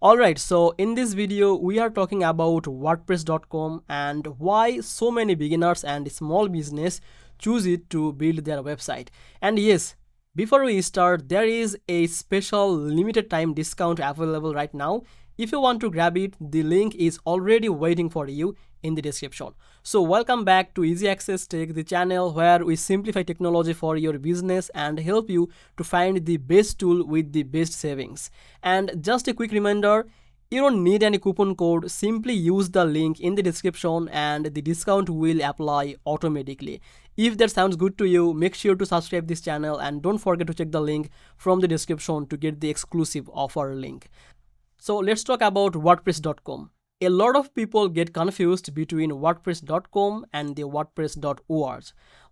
Alright, so in this video we are talking about WordPress.com and why so many beginners and small business choose it to build their website. And yes, before we start, there is a special limited time discount available right now. If you want to grab it, the link is already waiting for you in the description. So welcome back to Easy Access Tech, the channel where we simplify technology for your business and help you to find the best tool with the best savings. And just a quick reminder, you don't need any coupon code, simply use the link in the description and the discount will apply automatically. If that sounds good to you, make sure to subscribe this channel and don't forget to check the link from the description to get the exclusive offer link. So let's talk about WordPress.com. A lot of people get confused between WordPress.com and the WordPress.org.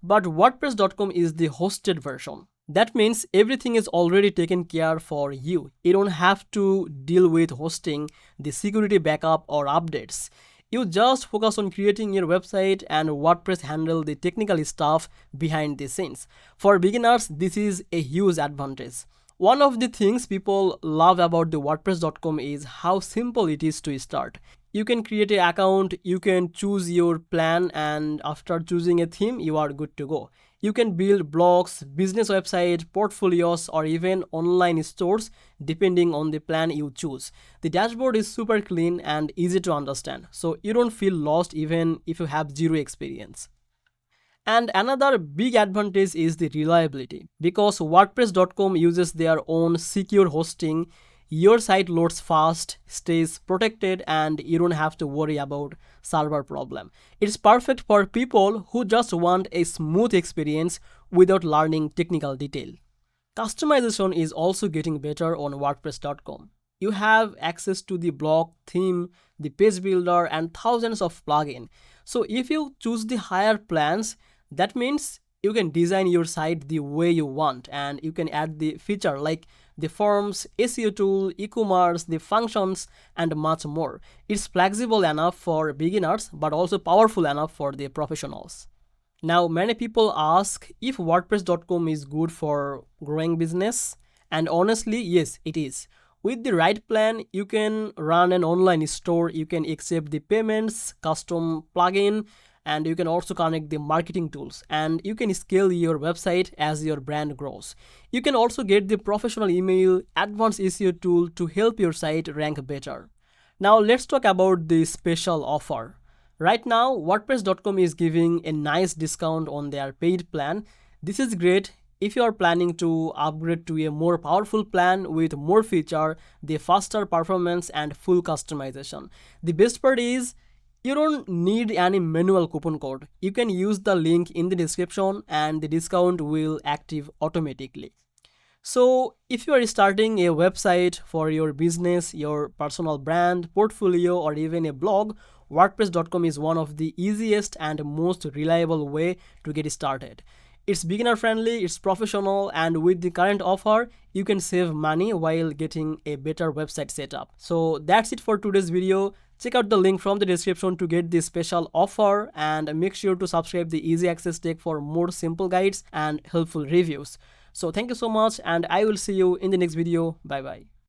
But WordPress.com is the hosted version. That means everything is already taken care for you. You don't have to deal with hosting, the security backup or updates. You just focus on creating your website and WordPress handle the technical stuff behind the scenes. For beginners, this is a huge advantage. One of the things people love about the WordPress.com is how simple it is to start. You can create an account, you can choose your plan, and after choosing a theme, you are good to go. You can build blogs, business websites, portfolios, or even online stores depending on the plan you choose. The dashboard is super clean and easy to understand, so you don't feel lost even if you have zero experience. And another big advantage is the reliability. Because WordPress.com uses their own secure hosting, your site loads fast, stays protected, and you don't have to worry about server problem. It's perfect for people who just want a smooth experience without learning technical detail. Customization is also getting better on WordPress.com. You have access to the blog, theme, the page builder, and thousands of plugins. So if you choose the higher plans, that means you can design your site the way you want and you can add the feature like the forms, SEO tool, e-commerce, the functions, and much more. It's flexible enough for beginners but also powerful enough for the professionals. Now, many people ask if WordPress.com is good for growing business, and honestly, yes, it is. With the right plan, you can run an online store, you can accept the payments, custom plugin, and you can also connect the marketing tools, and you can scale your website as your brand grows. You can also get the professional email, advanced SEO tool to help your site rank better. Now let's talk about the special offer. Right now, WordPress.com is giving a nice discount on their paid plan. This is great if you are planning to upgrade to a more powerful plan with more feature, the faster performance, and full customization. The best part is you don't need any manual coupon code. You can use the link in the description and the discount will active automatically. So if you are starting a website for your business, your personal brand, portfolio, or even a blog, WordPress.com is one of the easiest and most reliable way to get started. It's beginner friendly, it's professional, and with the current offer, you can save money while getting a better website setup. So that's it for today's video. Check out the link from the description to get this special offer and make sure to subscribe the Easy Access Tech for more simple guides and helpful reviews. So thank you so much and I will see you in the next video. Bye bye.